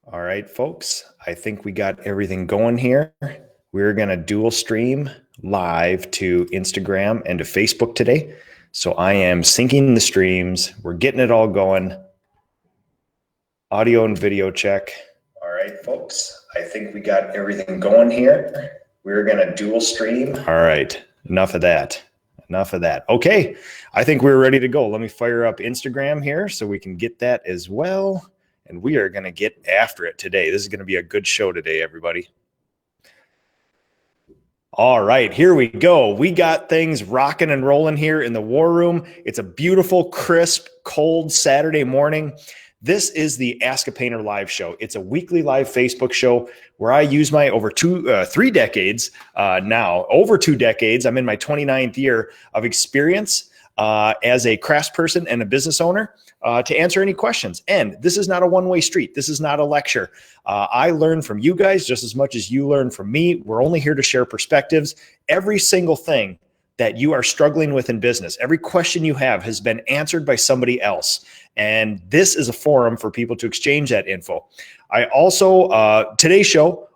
All right, folks, I think we got everything going here. We're going to dual stream live to Instagram and to Facebook today. So I am syncing the streams. We're getting it all going. Audio and video check. All right, folks, I think we got everything going here. We're going to dual stream. All right, enough of that. Enough of that. Okay, I think we're ready to go. Let me fire up Instagram here so we can get that as well. And we are going to get after it today. This is going to be a good show today, everybody. All right, here we go. We got things rocking and rolling here in the war room. It's a beautiful, crisp, cold Saturday morning. This is the Ask a Painter live show. It's a weekly live Facebook show where I use my over 3 decades now, over 2 decades. I'm in my 29th year of experience as a craftsperson and a business owner to answer any questions. And this is not a one-way street. This is not a lecture. I learn from you guys just as much as you learn from me. We're only here to share perspectives. Every single thing that you are struggling with in business, every question you have has been answered by somebody else. And this is a forum for people to exchange that info. I also, today's show,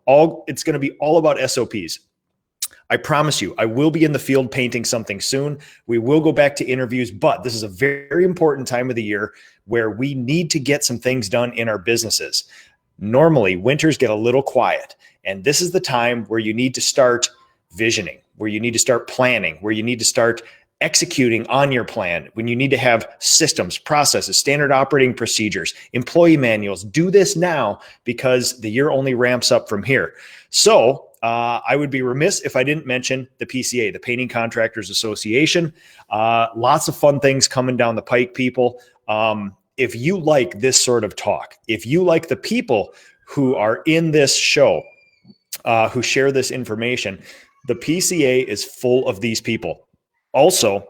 it's going to be all about SOPs. I promise you, I will be in the field painting something soon. We will go back to interviews, but this is a very important time of the year where we need to get some things done in our businesses. Normally, winters get a little quiet, and this is the time where you need to start visioning, where you need to start planning, where you need to start executing on your plan, when you need to have systems, processes, standard operating procedures, employee manuals. Do this now because the year only ramps up from here. So I would be remiss if I didn't mention the PCA, the Painting Contractors Association. Lots of fun things coming down the pike, people. If you like this sort of talk, if you like the people who are in this show, who share this information, the PCA is full of these people. Also,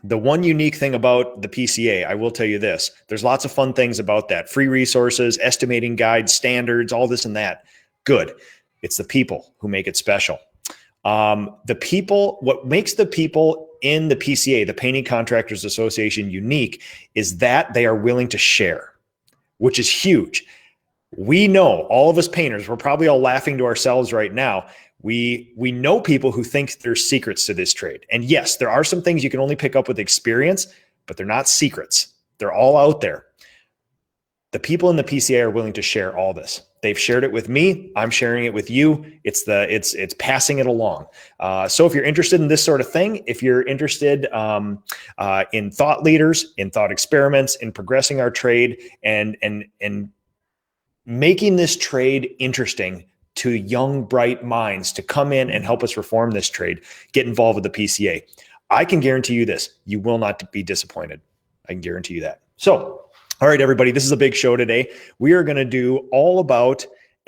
the one unique thing about the PCA, I will tell you this, there's lots of fun things about that. Free resources, estimating guides, standards, all this and that. Good. It's the people who make it special. The people, what makes the people in the PCA, the Painting Contractors Association, unique is that they are willing to share, which is huge. We know, all of us painters, we're probably all laughing to ourselves right now. We know people who think there's secrets to this trade. And yes, there are some things you can only pick up with experience, but they're not secrets. They're all out there. The people in the PCA are willing to share all this. They've shared it with me. I'm sharing it with you. It's passing it along. So if you're interested in this sort of thing, if you're interested in thought leaders, in thought experiments, in progressing our trade and making this trade interesting to young, bright minds to come in and help us reform this trade, get involved with the PCA. I can guarantee you this, you will not be disappointed. I can guarantee you that. So, all right, everybody, this is a big show today. We are going to do all about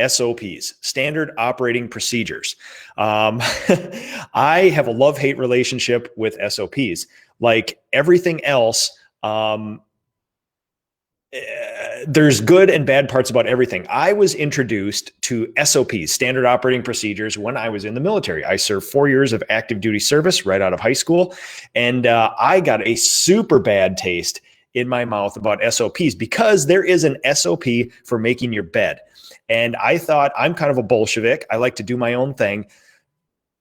SOPs, standard operating procedures. I have a love-hate relationship with SOPs. Like everything else, there's good and bad parts about everything. I was introduced to SOPs, standard operating procedures, when I was in the military. I served 4 years of active duty service right out of high school. And I got a super bad taste in my mouth about SOPs because there is an SOP for making your bed. And I thought, I'm kind of a Bolshevik. I like to do my own thing.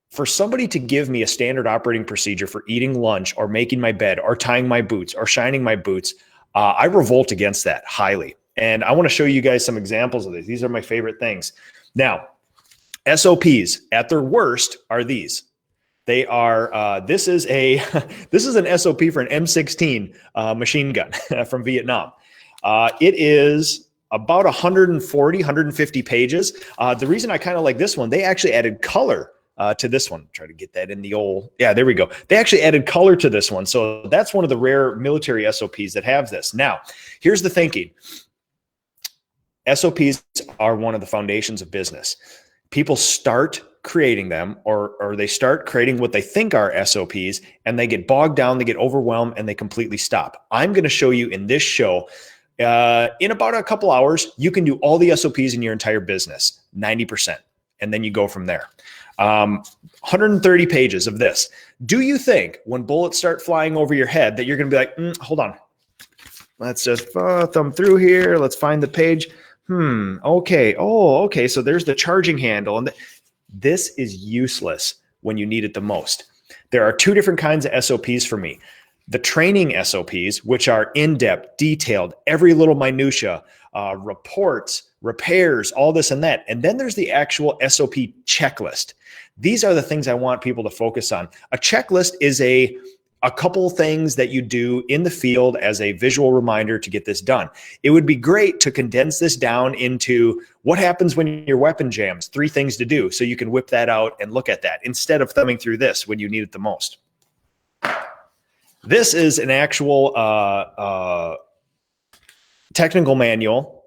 For somebody to give me a standard operating procedure for eating lunch or making my bed or tying my boots or shining my boots, I revolt against that highly. And I want to show you guys some examples of this. These are my favorite things. Now, SOPs at their worst are these. They are, this is an SOP for an M16 machine gun from Vietnam. It is about 140, 150 pages. The reason I kind of like this one, they actually added color to this one. Try to get that in the old, yeah, there we go. They actually added color to this one. So that's one of the rare military SOPs that have this. Now, here's the thinking. SOPs are one of the foundations of business. People start creating them or they start creating what they think are SOPs and they get bogged down, they get overwhelmed, and they completely stop. I'm going to show you in this show, in about a couple hours, you can do all the SOPs in your entire business, 90%. And then you go from there. 130 pages of this. Do you think when bullets start flying over your head that you're going to be like, hold on, let's just thumb through here. Let's find the page. Okay. Oh, okay. So there's the charging handle. And this is useless when you need it the most. There are two different kinds of SOPs for me. The training SOPs, which are in-depth, detailed, every little minutia, reports, repairs, all this and that. And then there's the actual SOP checklist. These are the things I want people to focus on. A checklist is a couple things that you do in the field as a visual reminder to get this done. It would be great to condense this down into what happens when your weapon jams, 3 things to do, so you can whip that out and look at that instead of thumbing through this when you need it the most. This is an actual technical manual,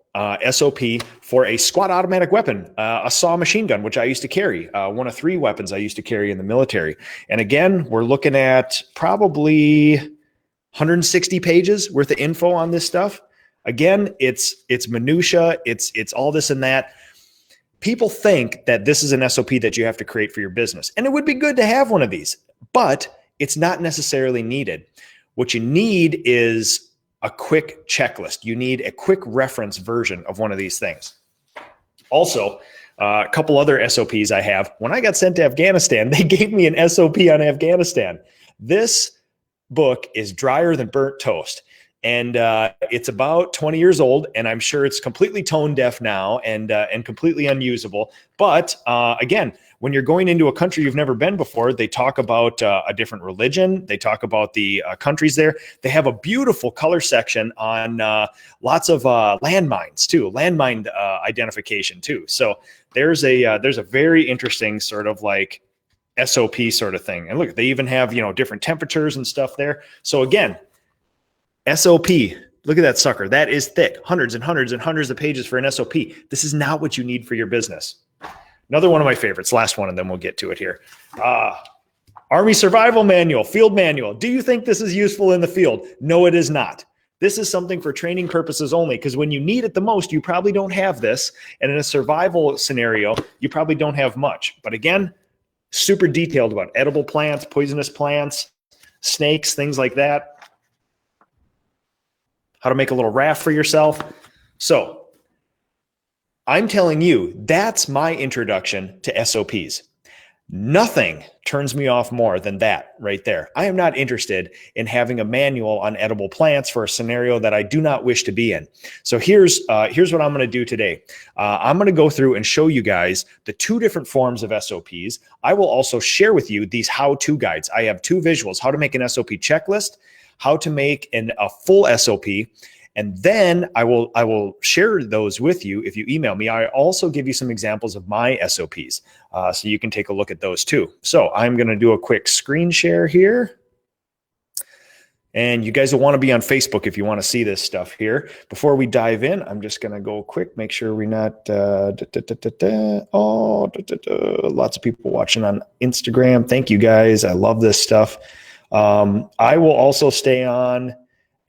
SOP for a squad automatic weapon, a saw machine gun, which I used to carry, one of 3 weapons I used to carry in the military. And again, we're looking at probably 160 pages worth of info on this stuff. Again, it's minutia, it's all this and that. People think that this is an SOP that you have to create for your business. And it would be good to have one of these, but it's not necessarily needed. What you need is a quick checklist. You need a quick reference version of one of these things. Also, a couple other SOPs I have. When I got sent to Afghanistan, they gave me an SOP on Afghanistan. This book is drier than burnt toast. And it's about 20 years old, and I'm sure it's completely tone deaf now and completely unusable. But again, when you're going into a country you've never been before, they talk about a different religion. They talk about the countries there. They have a beautiful color section on lots of landmines too, landmine identification too. So there's a very interesting sort of like SOP sort of thing. And look, they even have, different temperatures and stuff there. So again, SOP, look at that sucker. That is thick, hundreds and hundreds and hundreds of pages for an SOP. This is not what you need for your business. Another one of my favorites, last one, and then we'll get to it here. Army Survival Manual, Field Manual. Do you think this is useful in the field? No, it is not. This is something for training purposes only, because when you need it the most, you probably don't have this. And in a survival scenario, you probably don't have much. But again, super detailed about edible plants, poisonous plants, snakes, things like that. How to make a little raft for yourself. So I'm telling you, that's my introduction to SOPs. Nothing turns me off more than that right there. I am not interested in having a manual on edible plants for a scenario that I do not wish to be in. So here's what I'm going to do today. I'm going to go through and show you guys the 2 different forms of SOPs. I will also share with you these how-to guides. I have 2 visuals, how to make an SOP checklist, how to make a full SOP. And then I will share those with you if you email me. I also give you some examples of my SOPs, so you can take a look at those too. So I'm going to do a quick screen share here. And you guys will want to be on Facebook if you want to see this stuff here. Before we dive in, I'm just going to go quick, make sure we're not, lots of people watching on Instagram. Thank you guys. I love this stuff. I will also stay on.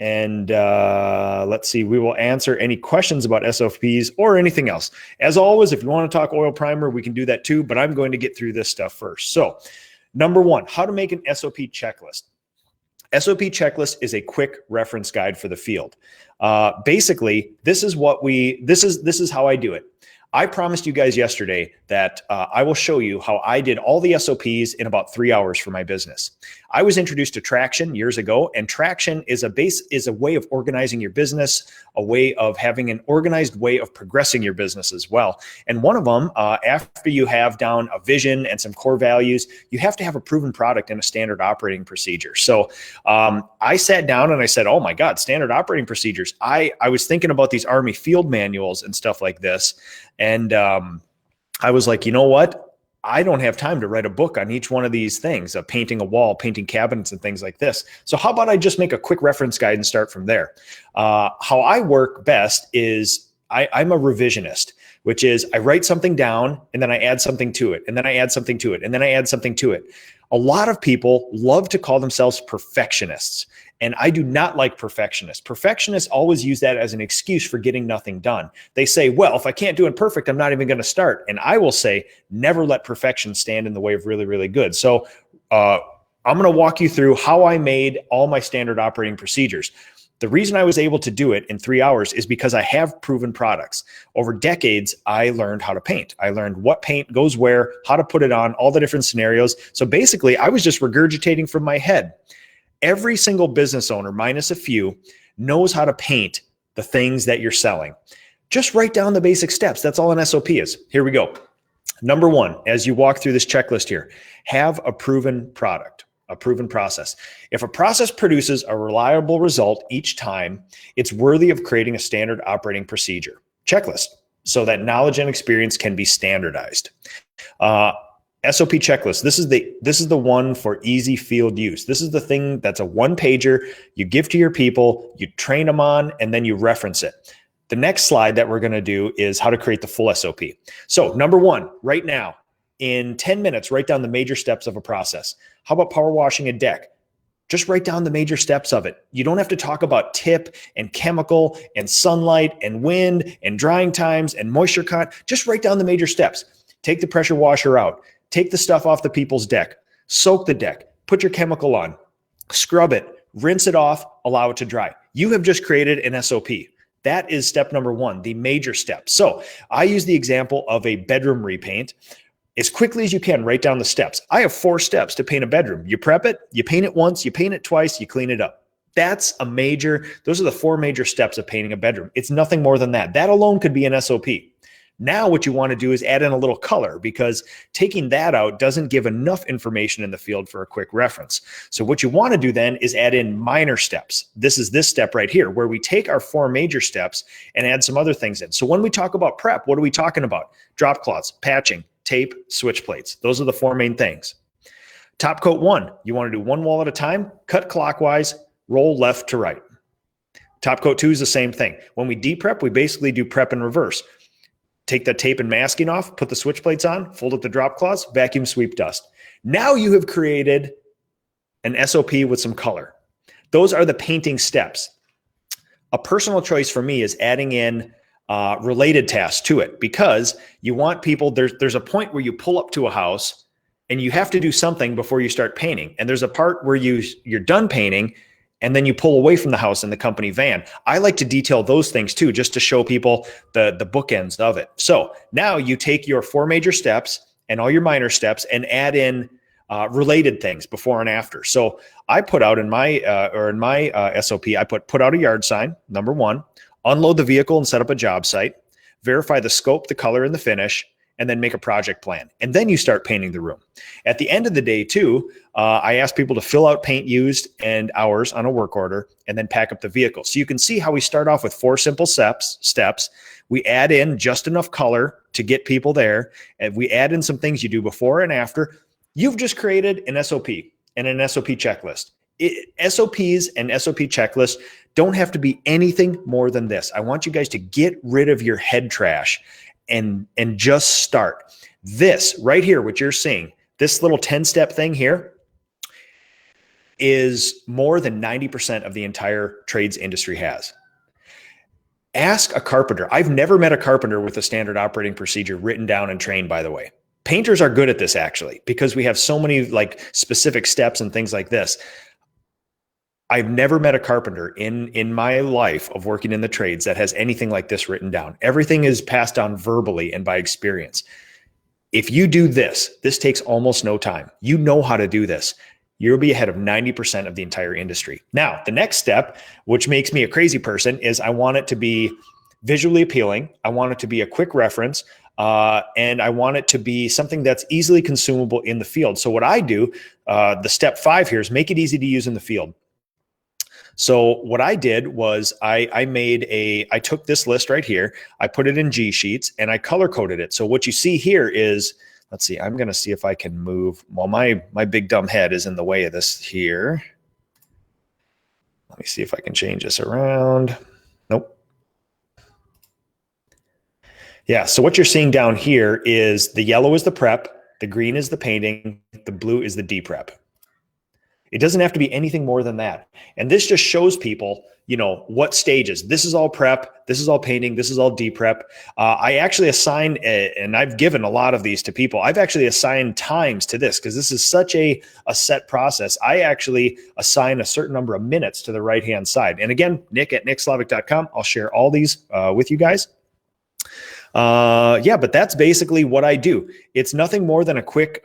And let's see, we will answer any questions about SOPs or anything else. As always, if you want to talk oil primer, we can do that too, but I'm going to get through this stuff first. So number 1, how to make an SOP checklist. SOP checklist is a quick reference guide for the field. Basically, this is how I do it. I promised you guys yesterday that I will show you how I did all the SOPs in about 3 hours for my business. I was introduced to Traction years ago, and Traction is a way of organizing your business, a way of having an organized way of progressing your business as well. And one of them, after you have down a vision and some core values, you have to have a proven product and a standard operating procedure. So I sat down and I said, oh my God, standard operating procedures. I was thinking about these Army field manuals and stuff like this. And I was like, you know what? I don't have time to write a book on each one of these things, painting a wall, painting cabinets and things like this. So how about I just make a quick reference guide and start from there? How I work best is I'm a revisionist, which is I write something down and then I add something to it, and then I add something to it, and then I add something to it. A lot of people love to call themselves perfectionists, and I do not like perfectionists. Perfectionists always use that as an excuse for getting nothing done. They say, well, if I can't do it perfect, I'm not even going to start. And I will say, never let perfection stand in the way of really, really good. So I'm going to walk you through how I made all my standard operating procedures. The reason I was able to do it in 3 hours is because I have proven products. Over decades, I learned how to paint. I learned what paint goes where, how to put it on, all the different scenarios. So basically, I was just regurgitating from my head. Every single business owner, minus a few, knows how to paint the things that you're selling. Just write down the basic steps. That's all an SOP is. Here we go. Number one, as you walk through this checklist here, have a proven product, a proven process. If a process produces a reliable result each time, it's worthy of creating a standard operating procedure checklist so that knowledge and experience can be standardized. SOP checklist. This is the one for easy field use. This is the thing that's a one-pager you give to your people, you train them on, and then you reference it. The next slide that we're going to do is how to create the full SOP. So number one, right now, in 10 minutes, write down the major steps of a process. How about power washing a deck? Just write down the major steps of it. You don't have to talk about tip and chemical and sunlight and wind and drying times and moisture content. Just write down the major steps. Take the pressure washer out. Take the stuff off the people's deck. Soak the deck. Put your chemical on. Scrub it. Rinse it off. Allow it to dry. You have just created an SOP. That is step number one, the major step. So I use the example of a bedroom repaint. As quickly as you can, write down the steps. I have 4 steps to paint a bedroom. You prep it, you paint it once, you paint it twice, you clean it up. Those are the 4 major steps of painting a bedroom. It's nothing more than that. That alone could be an SOP. Now what you want to do is add in a little color, because taking that out doesn't give enough information in the field for a quick reference. So what you want to do then is add in minor steps. This is this step right here, where we take our 4 major steps and add some other things in. So when we talk about prep, what are we talking about? Drop cloths, patching, tape, switch plates. Those are the 4 main things. Top coat 1, you want to do 1 wall at a time, cut clockwise, roll left to right. Top coat 2 is the same thing. When we deprep, we basically do prep in reverse. Take the tape and masking off, put the switch plates on, fold up the drop cloths, vacuum sweep dust. Now you have created an SOP with some color. Those are the painting steps. A personal choice for me is adding in related tasks to it, because you want people, there's a point where you pull up to a house and you have to do something before you start painting. And there's a part where you're done painting and then you pull away from the house in the company van. I like to detail those things too, just to show people the bookends of it. So now you take your 4 major steps and all your minor steps and add in related things before and after. So I put out in my SOP, I put out a yard sign, number 1, unload the vehicle and set up a job site, verify the scope, the color, and the finish, and then make a project plan. And then you start painting the room. At the end of the day too, I ask people to fill out paint used and hours on a work order, and then pack up the vehicle. So you can see how we start off with 4 simple steps. We add in just enough color to get people there. And we add in some things you do before and after. You've just created an SOP and an SOP checklist. SOPs and SOP checklists don't have to be anything more than this. I want you guys to get rid of your head trash and just start. This right here, what you're seeing, this little 10-step thing here, is more than 90% of the entire trades industry has. Ask a carpenter. I've never met a carpenter with a standard operating procedure written down and trained, by the way. Painters are good at this actually, because we have so many specific steps and things like this. I've never met a carpenter in my life of working in the trades that has anything like this written down. Everything is passed down verbally and by experience. If you do this takes almost no time. You know how to do this. You'll be ahead of 90% of the entire industry. Now, the next step, which makes me a crazy person, is I want it to be visually appealing. I want it to be a quick reference. And I want it to be something that's easily consumable in the field. So what I do, the step 5 here, is make it easy to use in the field. So what I did was I took this list right here, I put it in G sheets, and I color coded it. So what you see here is, let's see, I'm going to see if I can move. Well, my big dumb head is in the way of this here. Let me see if I can change this around. Nope. Yeah, so what you're seeing down here is the yellow is the prep, the green is the painting, the blue is the deprep. It doesn't have to be anything more than that. And this just shows people, what stages. This is all prep. This is all painting. This is all de-prep. I actually assign, and I've given a lot of these to people. I've actually assigned times to this because this is such a set process. I actually assign a certain number of minutes to the right-hand side. And again, nick@nickslavic.com. I'll share all these with you guys. But that's basically what I do. It's nothing more than a quick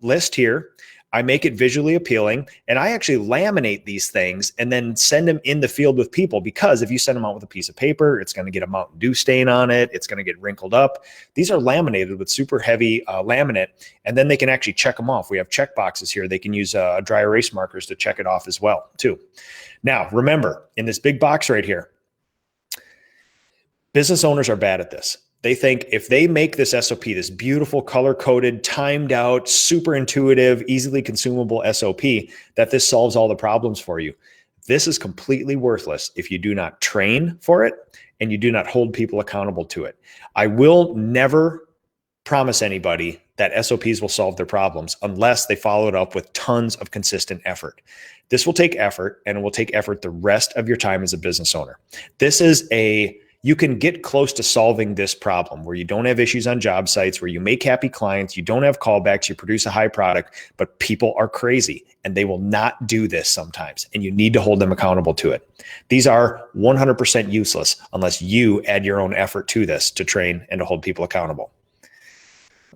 list here. I make it visually appealing, and I actually laminate these things and then send them in the field with people, because if you send them out with a piece of paper, it's going to get a Mountain Dew stain on it. It's going to get wrinkled up. These are laminated with super heavy laminate, and then they can actually check them off. We have check boxes here. They can use dry erase markers to check it off as well, too. Now, remember, in this big box right here, business owners are bad at this. They think if they make this SOP, this beautiful color-coded, timed out, super intuitive, easily consumable SOP, that this solves all the problems for you. This is completely worthless if you do not train for it and you do not hold people accountable to it. I will never promise anybody that SOPs will solve their problems unless they follow it up with tons of consistent effort. This will take effort, and it will take effort the rest of your time as a business owner. You can get close to solving this problem where you don't have issues on job sites, where you make happy clients, you don't have callbacks, you produce a high product, but people are crazy and they will not do this sometimes, and you need to hold them accountable to it. These are 100% useless unless you add your own effort to this to train and to hold people accountable.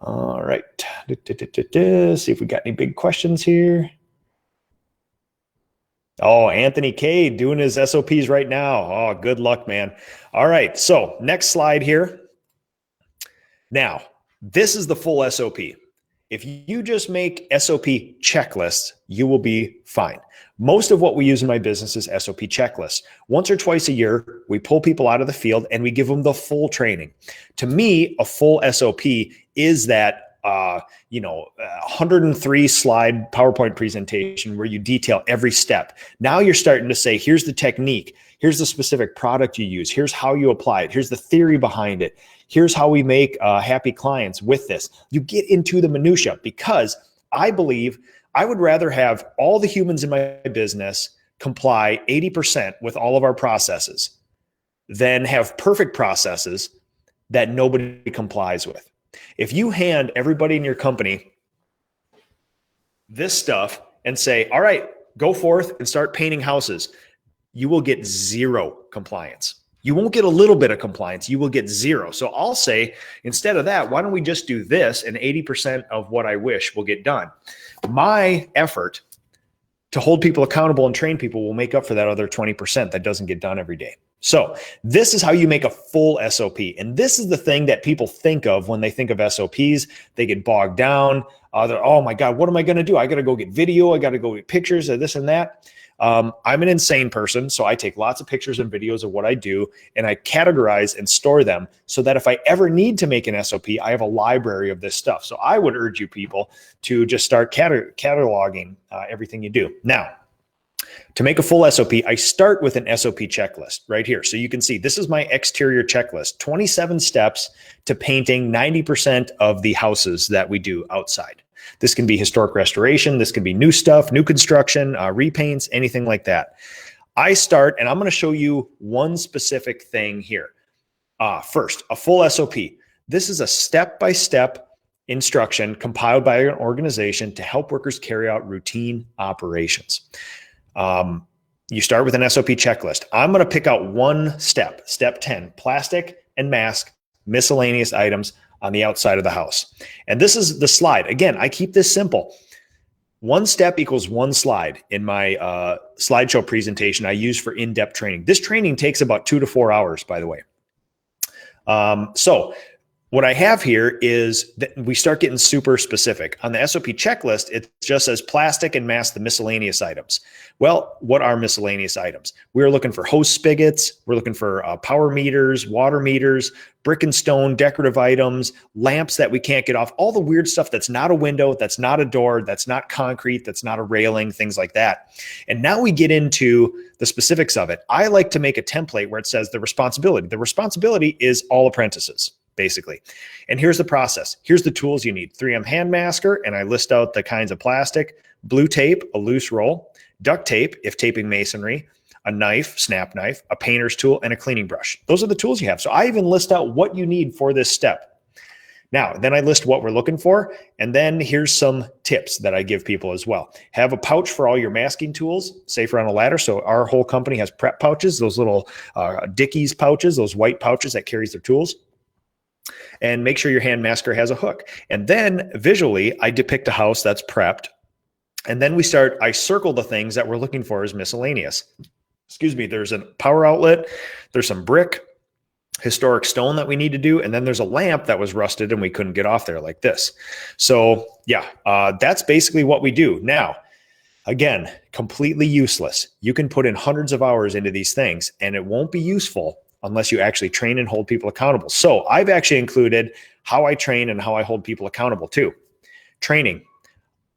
All right. See if we got any big questions here. Oh, Anthony K doing his SOPs right now. Oh, good luck, man. All right. So next slide here. Now, this is the full SOP. If you just make SOP checklists, you will be fine. Most of what we use in my business is SOP checklists. Once or twice a year, we pull people out of the field and we give them the full training. To me, a full SOP is that 103 slide PowerPoint presentation where you detail every step. Now you're starting to say, here's the technique. Here's the specific product you use. Here's how you apply it. Here's the theory behind it. Here's how we make happy clients with this. You get into the minutia, because I believe I would rather have all the humans in my business comply 80% with all of our processes than have perfect processes that nobody complies with. If you hand everybody in your company this stuff and say, all right, go forth and start painting houses, you will get zero compliance. You won't get a little bit of compliance. You will get zero. So I'll say, instead of that, why don't we just do this, and 80% of what I wish will get done. My effort to hold people accountable and train people will make up for that other 20% that doesn't get done every day. So this is how you make a full SOP. And this is the thing that people think of when they think of SOPs. They get bogged down. Oh my God, what am I going to do? I got to go get video. I got to go get pictures of this and that. I'm an insane person, so I take lots of pictures and videos of what I do, and I categorize and store them so that if I ever need to make an SOP, I have a library of this stuff. So I would urge you people to just start cataloging everything you do. Now, to make a full SOP, I start with an SOP checklist right here. So you can see this is my exterior checklist, 27 steps to painting 90% of the houses that we do outside. This can be historic restoration. This can be new stuff, new construction, repaints, anything like that. I start, and I'm going to show you one specific thing here. First, a full SOP. This is a step-by-step instruction compiled by an organization to help workers carry out routine operations. You start with an SOP checklist. I'm going to pick out one step, step 10, plastic and mask miscellaneous items on the outside of the house. And this is the slide. Again, I keep this simple. One step equals one slide in my slideshow presentation I use for in-depth training. This training takes about 2 to 4 hours, by the way. So what I have here is that we start getting super specific. On the SOP checklist, it just says plastic and mask the miscellaneous items. Well, what are miscellaneous items? We're looking for hose spigots. We're looking for power meters, water meters, brick and stone, decorative items, lamps that we can't get off, all the weird stuff that's not a window, that's not a door, that's not concrete, that's not a railing, things like that. And now we get into the specifics of it. I like to make a template where it says the responsibility. The responsibility is all apprentices, basically. And here's the process. Here's the tools you need. 3M hand masker, and I list out the kinds of plastic, blue tape, a loose roll, duct tape, if taping masonry, a knife, snap knife, a painter's tool, and a cleaning brush. Those are the tools you have. So I even list out what you need for this step. Now, then I list what we're looking for, and then here's some tips that I give people as well. Have a pouch for all your masking tools, safer on a ladder. So our whole company has prep pouches, those little Dickies pouches, those white pouches that carries their tools. And make sure your hand masker has a hook. And then visually, I depict a house that's prepped. And then I circle the things that we're looking for as miscellaneous. Excuse me, there's a power outlet, there's some brick, historic stone that we need to do, and then there's a lamp that was rusted and we couldn't get off there like this. So yeah, that's basically what we do. Now, again, completely useless. You can put in hundreds of hours into these things and it won't be useful unless you actually train and hold people accountable. So I've actually included how I train and how I hold people accountable too. Training.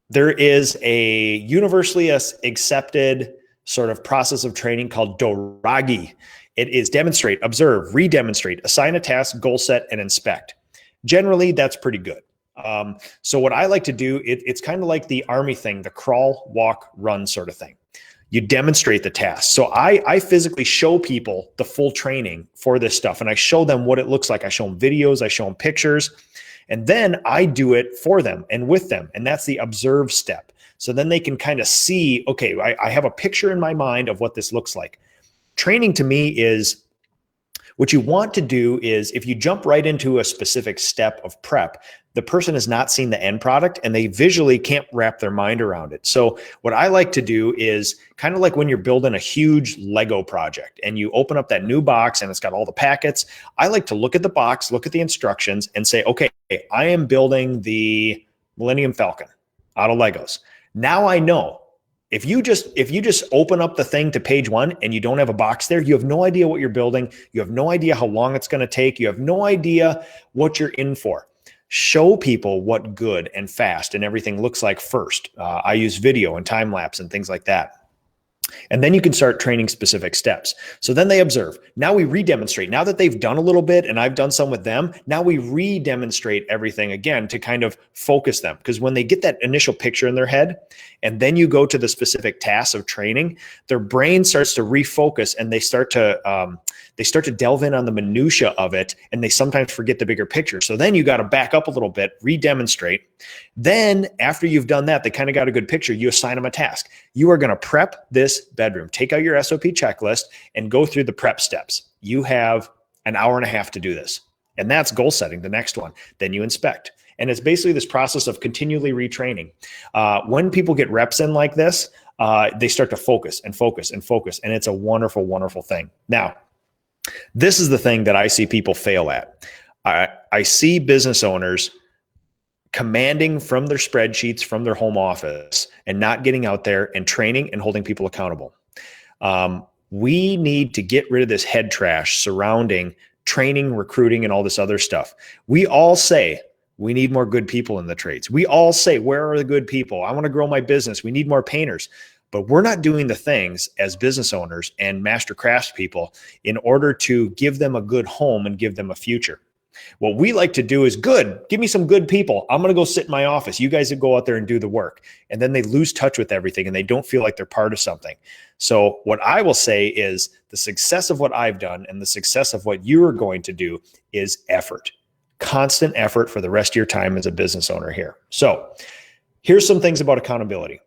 There is a universally accepted sort of process of training called Doragi. It is demonstrate, observe, re-demonstrate, assign a task, goal set, and inspect. Generally, that's pretty good. So what I like to do, it's kind of like the Army thing, the crawl, walk, run sort of thing. You demonstrate the task. So I physically show people the full training for this stuff, and I show them what it looks like. I show them videos, I show them pictures, and then I do it for them and with them, and that's the observe step. So then they can kind of see, okay, I have a picture in my mind of what this looks like. Training to me is what you want to do is if you jump right into a specific step of prep, the person has not seen the end product and they visually can't wrap their mind around it. So what I like to do is kind of like when you're building a huge Lego project and you open up that new box and it's got all the packets. I like to look at the box, look at the instructions and say, okay, I am building the Millennium Falcon out of Legos. Now I know. If you just open up the thing to page 1 and you don't have a box there, you have no idea what you're building. You have no idea how long it's going to take. You have no idea what you're in for. Show people what good and fast and everything looks like first. I use video and time lapse and things like that. And then you can start training specific steps. So then they observe. Now we re-demonstrate. Now that they've done a little bit and I've done some with them, now we re-demonstrate everything again to kind of focus them. Because when they get that initial picture in their head, and then you go to the specific tasks of training, their brain starts to refocus and they start to delve in on the minutia of it, and they sometimes forget the bigger picture. So then you got to back up a little bit, re-demonstrate. Then after you've done that, they kind of got a good picture. You assign them a task. You are going to prep this bedroom. Take out your SOP checklist and go through the prep steps. You have an hour and a half to do this. And that's goal setting, the next one. Then you inspect. And it's basically this process of continually retraining. When people get reps in like this, they start to focus and focus and focus. And it's a wonderful, wonderful thing. Now, this is the thing that I see people fail at. I see business owners commanding from their spreadsheets, from their home office, and not getting out there and training and holding people accountable. We need to get rid of this head trash surrounding training, recruiting, and all this other stuff. We all say we need more good people in the trades. We all say, where are the good people? I want to grow my business. We need more painters. But we're not doing the things as business owners and master craftspeople in order to give them a good home and give them a future. What we like to do is good. Give me some good people. I'm going to go sit in my office. You guys go out there and do the work. And then they lose touch with everything and they don't feel like they're part of something. So what I will say is the success of what I've done and the success of what you are going to do is effort. Constant effort for the rest of your time as a business owner here. So here's some things about accountability.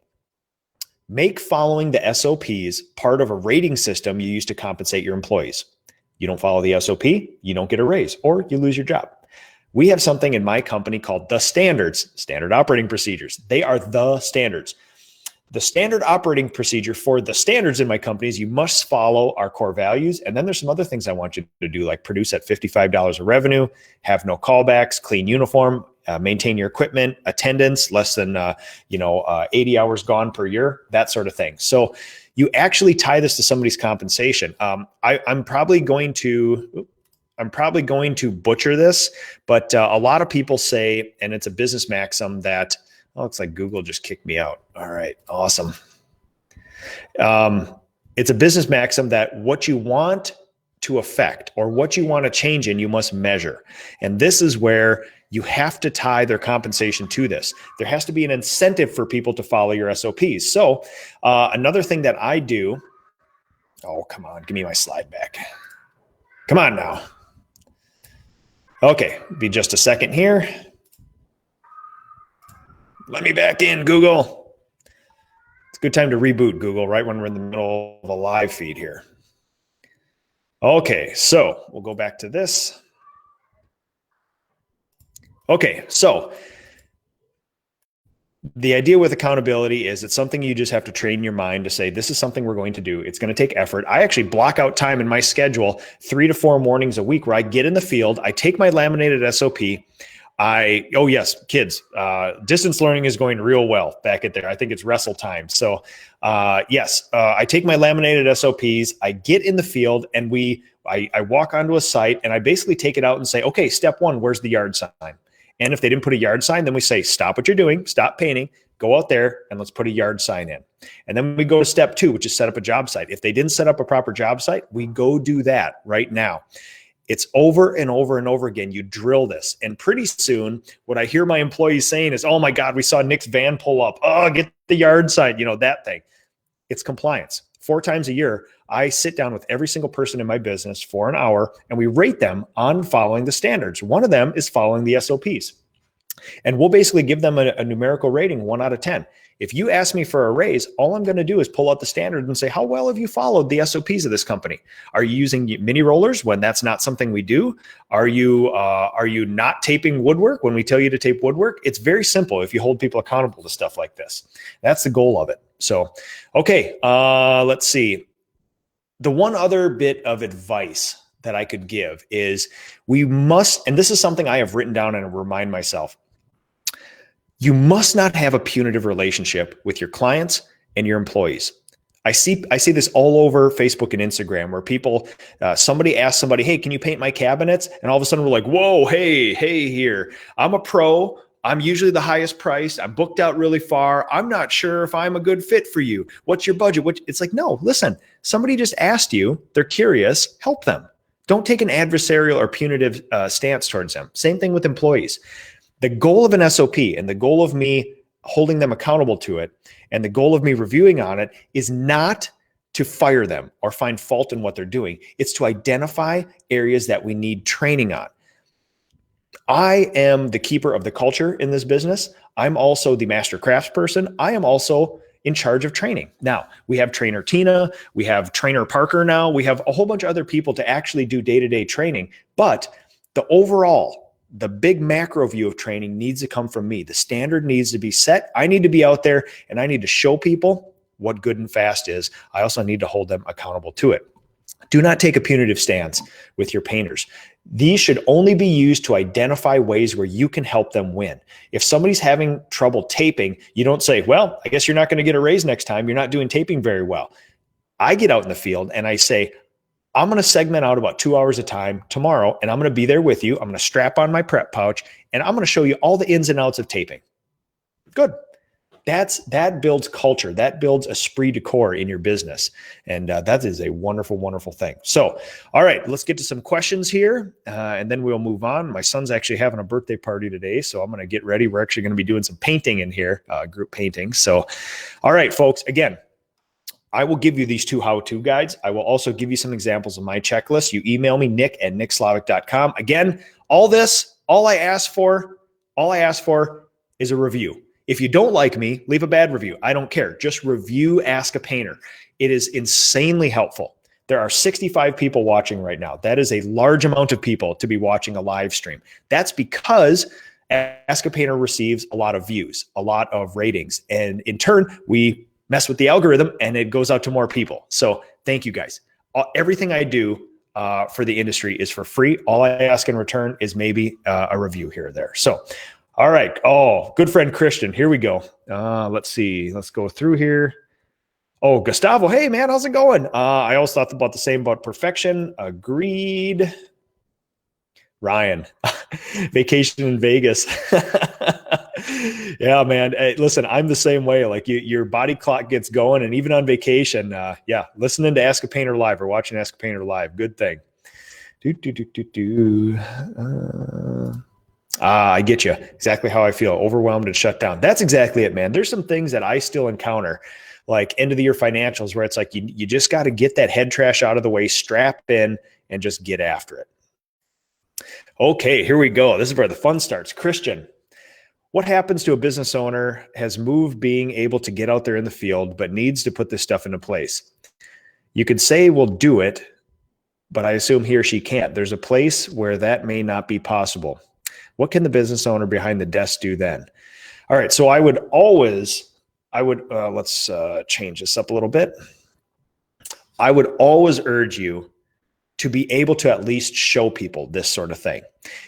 Make following the SOPs part of a rating system you use to compensate your employees. You don't follow the SOP, you don't get a raise, or you lose your job. We have something in my company called the standards, standard operating procedures. They are the standards. The standard operating procedure for the standards in my company is you must follow our core values. And then there's some other things I want you to do, like produce at $55 of revenue, have no callbacks, clean uniform, maintain your equipment, attendance, less than 80 hours gone per year, that sort of thing. So you actually tie this to somebody's compensation. I'm probably going to butcher this, but a lot of people say, and it's a business maxim that, oh, looks like Google just kicked me out. All right, awesome. It's a business maxim that what you want to affect or what you want to change in, you must measure. And this is where You have to tie their compensation to this. There has to be an incentive for people to follow your SOPs. So another thing that I do, oh, come on, give me my slide back. Come on now. Okay, be just a second here. Let me back in, Google. It's a good time to reboot, Google, right when we're in the middle of a live feed here. Okay, so we'll go back to this. Okay, so the idea with accountability is it's something you just have to train your mind to say, this is something we're going to do. It's going to take effort. I actually block out time in my schedule 3 to 4 mornings a week where I get in the field. I take my laminated SOP. Oh yes, kids, distance learning is going real well back at there. I think it's wrestle time. So yes, I take my laminated SOPs, I get in the field, and I walk onto a site and I basically take it out and say, okay, step 1, where's the yard sign? And if they didn't put a yard sign, then we say, stop what you're doing, stop painting, go out there and let's put a yard sign in. And then we go to step 2, which is set up a job site. If they didn't set up a proper job site, we go do that right now. It's over and over and over again. You drill this. And pretty soon, what I hear my employees saying is, oh my God, we saw Nick's van pull up. Oh, get the yard sign, that thing. It's compliance. 4 times a year, I sit down with every single person in my business for an hour, and we rate them on following the standards. One of them is following the SOPs. And we'll basically give them a numerical rating, 1 out of 10. If you ask me for a raise, all I'm going to do is pull out the standard and say, how well have you followed the SOPs of this company? Are you using mini rollers when that's not something we do? Are you not taping woodwork when we tell you to tape woodwork? It's very simple if you hold people accountable to stuff like this. That's the goal of it. So, okay, let's see. The one other bit of advice that I could give is we must, and this is something I have written down and remind myself, you must not have a punitive relationship with your clients and your employees. I see this all over Facebook and Instagram where people, somebody asks somebody, hey, can you paint my cabinets? And all of a sudden we're like, whoa, hey here. I'm a pro. I'm usually the highest priced. I'm booked out really far. I'm not sure if I'm a good fit for you. What's your budget? It's like, no, listen, somebody just asked you. They're curious. Help them. Don't take an adversarial or punitive stance towards them. Same thing with employees. The goal of an SOP and the goal of me holding them accountable to it and the goal of me reviewing on it is not to fire them or find fault in what they're doing. It's to identify areas that we need training on. I am the keeper of the culture in this business. I'm also the master crafts person. I am also in charge of training. Now, we have trainer Tina, we have trainer Parker now, we have a whole bunch of other people to actually do day-to-day training. But the big macro view of training needs to come from me. The standard needs to be set. I need to be out there and I need to show people what good and fast is. I also need to hold them accountable to it. Do not take a punitive stance with your painters. These should only be used to identify ways where you can help them win. If somebody's having trouble taping, you don't say, well, I guess you're not going to get a raise next time. You're not doing taping very well. I get out in the field and I say, I'm going to segment out about 2 hours of time tomorrow, and I'm going to be there with you. I'm going to strap on my prep pouch, and I'm going to show you all the ins and outs of taping. Good. That builds culture. That builds esprit de corps in your business. And that is a wonderful, wonderful thing. So, all right, let's get to some questions here, and then we'll move on. My son's actually having a birthday party today, so I'm going to get ready. We're actually going to be doing some painting in here, group painting. So, all right, folks, again, I will give you these 2 how-to guides. I will also give you some examples of my checklist. You email me, nick@nickslavik.com. Again, all I ask for is a review. If you don't like me, leave a bad review. I don't care. Just review Ask a Painter. It is insanely helpful. There are 65 people watching right now. That is a large amount of people to be watching a live stream. That's because Ask a Painter receives a lot of views, a lot of ratings. And in turn, we mess with the algorithm and it goes out to more people. So thank you guys. Everything I do for the industry is for free. All I ask in return is maybe a review here or there. So, all right. Oh, good friend Christian. Here we go. Let's see. Let's go through here. Oh, Gustavo. Hey, man, how's it going? I always thought about the same about perfection. Agreed. Ryan, vacation in Vegas. Yeah, man. Hey, listen, I'm the same way. Like your body clock gets going, and even on vacation, listening to Ask a Painter Live or watching Ask a Painter Live, good thing. I get you. Exactly how I feel. Overwhelmed and shut down. That's exactly it, man. There's some things that I still encounter, like end of the year financials, where it's like you just got to get that head trash out of the way, strap in, and just get after it. Okay, here we go. This is where the fun starts. Christian, what happens to a business owner has moved being able to get out there in the field, but needs to put this stuff into place? You could say we'll do it, but I assume he or she can't. There's a place where that may not be possible. What can the business owner behind the desk do then? All right. So let's change this up a little bit. I would always urge you to be able to at least show people this sort of thing.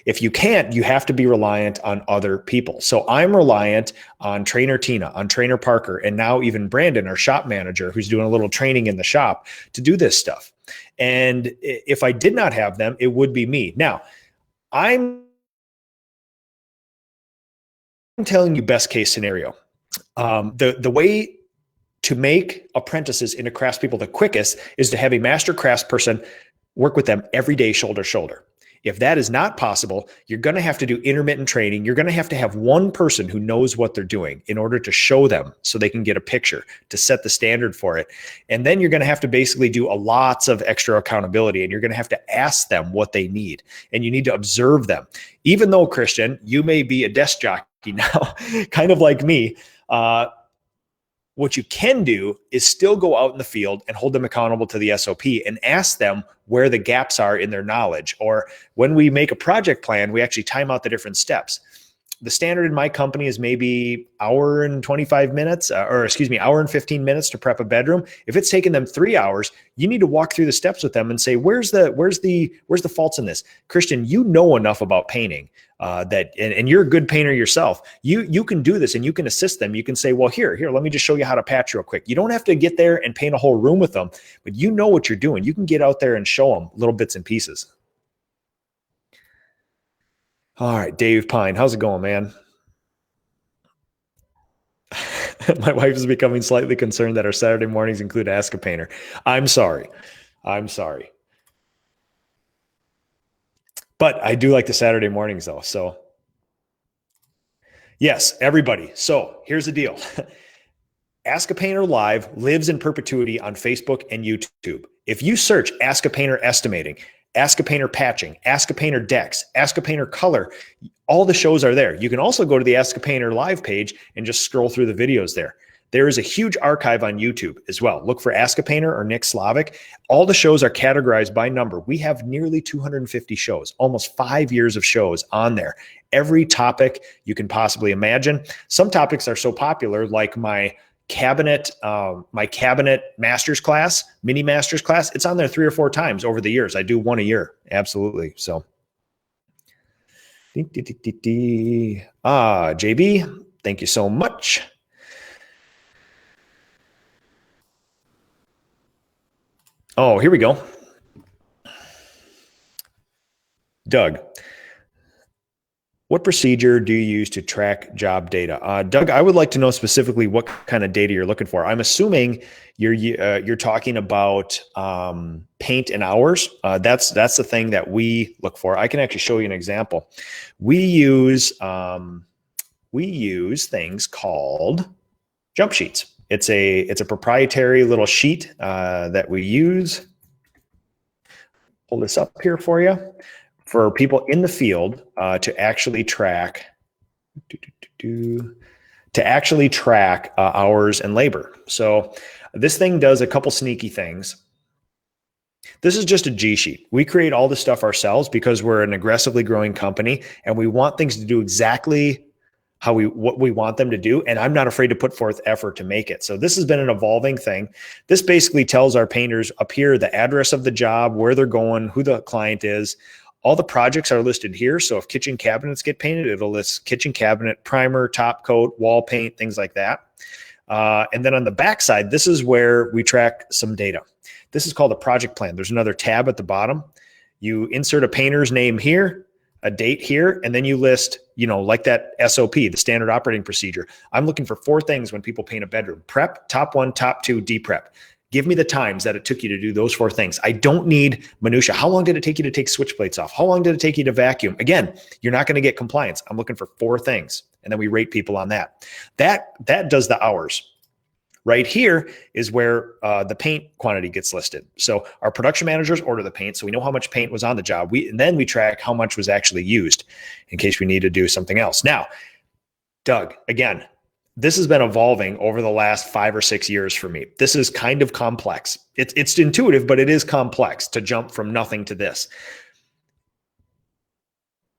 If you can't, you have to be reliant on other people. So I'm reliant on trainer Tina, on trainer Parker, and now even Brandon, our shop manager, who's doing a little training in the shop to do this stuff. And if I did not have them, it would be me. Now, I'm telling you best case scenario. The way to make apprentices into craftspeople the quickest is to have a master craftsperson work with them every day, shoulder to shoulder. If that is not possible, you're going to have to do intermittent training. You're going to have one person who knows what they're doing in order to show them so they can get a picture, to set the standard for it. And then you're going to have to basically do lots of extra accountability, and you're going to have to ask them what they need. And you need to observe them. Even though, Christian, you may be a desk jockey now, kind of like me, what you can do is still go out in the field and hold them accountable to the SOP and ask them where the gaps are in their knowledge. Or when we make a project plan, we actually time out the different steps. The standard in my company is maybe hour and 25 minutes, hour and 15 minutes to prep a bedroom. If it's taking them 3 hours, you need to walk through the steps with them and say, where's the faults in this? Christian, you know enough about painting and you're a good painter yourself. You can do this and you can assist them. You can say, well, here, let me just show you how to patch real quick. You don't have to get there and paint a whole room with them, but you know what you're doing. You can get out there and show them little bits and pieces. All right, Dave Pine, how's it going, man? My wife is becoming slightly concerned that our Saturday mornings include Ask a Painter. I'm sorry. But I do like the Saturday mornings though. So yes, everybody. So here's the deal. Ask a Painter Live lives in perpetuity on Facebook and YouTube. If you search Ask a Painter Estimating, Ask a Painter Patching, Ask a Painter Decks, Ask a Painter Color, all the shows are there. You can also go to the Ask a Painter Live page and just scroll through the videos there. There is a huge archive on YouTube as well. Look for Ask a Painter or Nick Slavic. All the shows are categorized by number. We have nearly 250 shows, almost 5 years of shows on there. Every topic you can possibly imagine. Some topics are so popular, like my cabinet master's class, mini master's class. It's on there 3 or 4 times over the years. I do one a year. Absolutely. So, JB, thank you so much. Oh, here we go. Doug, what procedure do you use to track job data? Doug, I would like to know specifically what kind of data you're looking for. I'm assuming you're talking about paint and hours. That's the thing that we look for. I can actually show you an example. We use things called jump sheets. It's a proprietary little sheet that we use. Pull this up here for you. For people in the field to actually track hours and labor. So this thing does a couple sneaky things. This is just a G sheet. We create all this stuff ourselves because we're an aggressively growing company and we want things to do exactly what we want them to do. And I'm not afraid to put forth effort to make it. So this has been an evolving thing. This basically tells our painters up here the address of the job, where they're going, who the client is. All the projects are listed here. So if kitchen cabinets get painted, it'll list kitchen cabinet, primer, top coat, wall paint, things like that. And then on the back side, this is where we track some data. This is called a project plan. There's another tab at the bottom. You insert a painter's name here, a date here, and then you list, like that SOP, the standard operating procedure. I'm looking for 4 things when people paint a bedroom: prep, top 1, top 2, deprep. Give me the times that it took you to do those 4 things. I don't need minutia. How long did it take you to take switch plates off? How long did it take you to vacuum? Again, you're not going to get compliance. I'm looking for 4 things. And then we rate people on that. That does the hours. Right here is where the paint quantity gets listed. So our production managers order the paint, so we know how much paint was on the job. And then we track how much was actually used in case we need to do something else. Now, Doug, again, this has been evolving over the last 5 or 6 years for me. This is kind of complex. It's intuitive, but it is complex to jump from nothing to this.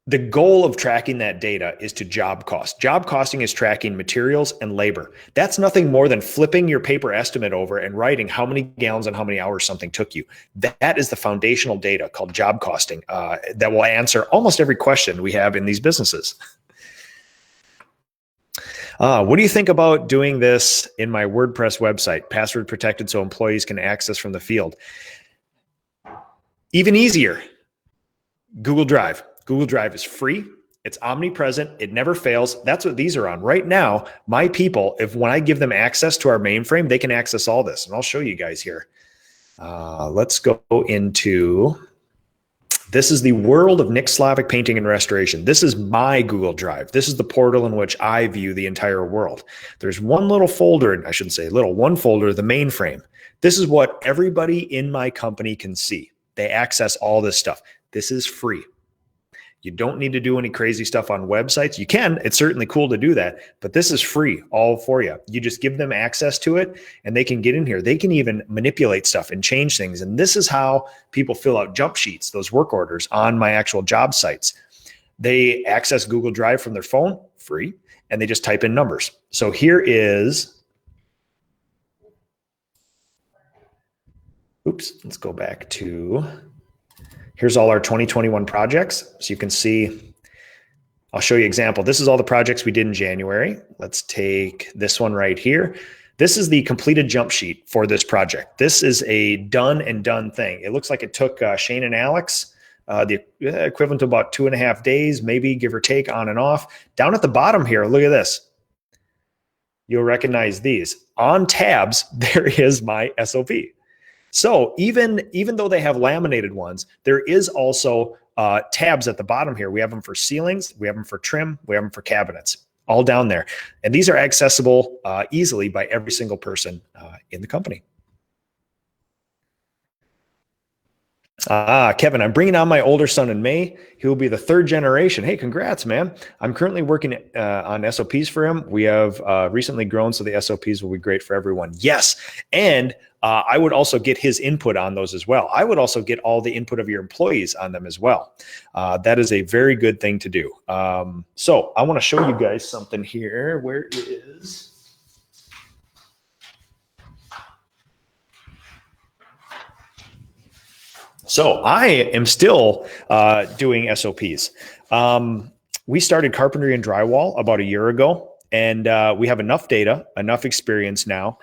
The goal of tracking that data is to job cost. Job costing is tracking materials and labor. That's nothing more than flipping your paper estimate over and writing how many gallons and how many hours something took you. That is the foundational data called job costing that will answer almost every question we have in these businesses. What do you think about doing this in my WordPress website? Password protected so employees can access from the field. Even easier, Google Drive. Google Drive is free. It's omnipresent. It never fails. That's what these are on. Right now, my people, when I give them access to our mainframe, they can access all this. And I'll show you guys here. Let's go into, this is the world of Nick Slavic Painting and Restoration. This is my Google Drive. This is the portal in which I view the entire world. There's one little folder, I shouldn't say little, one folder, the mainframe. This is what everybody in my company can see. They access all this stuff. This is free. You don't need to do any crazy stuff on websites. You can, it's certainly cool to do that, but this is free all for you. You just give them access to it and they can get in here. They can even manipulate stuff and change things. And this is how people fill out jump sheets, those work orders on my actual job sites. They access Google Drive from their phone, free, and they just type in numbers. So here is, let's go back to, here's all our 2021 projects. So you can see, I'll show you an example. This is all the projects we did in January. Let's take this one right here. This is the completed jump sheet for this project. This is a done and done thing. It looks like it took Shane and Alex, the equivalent to about 2.5 days, maybe give or take on and off. Down at the bottom here, look at this. You'll recognize these. On tabs, there is my SOP. So even though they have laminated ones, there is also tabs at the bottom here. We have them for ceilings, we have them for trim, we have them for cabinets, all down there. And these are accessible easily by every single person in the company. Kevin, I'm bringing on my older son in May. He will be the 3rd generation. Hey, congrats, man. I'm currently working on SOPs for him. We have recently grown, so the SOPs will be great for everyone. Yes. And I would also get his input on those as well. I would also get all the input of your employees on them as well. That is a very good thing to do. So I want to show you guys something here. Where is... So I am still doing SOPs. We started carpentry and drywall about a year ago, and we have enough data, enough experience now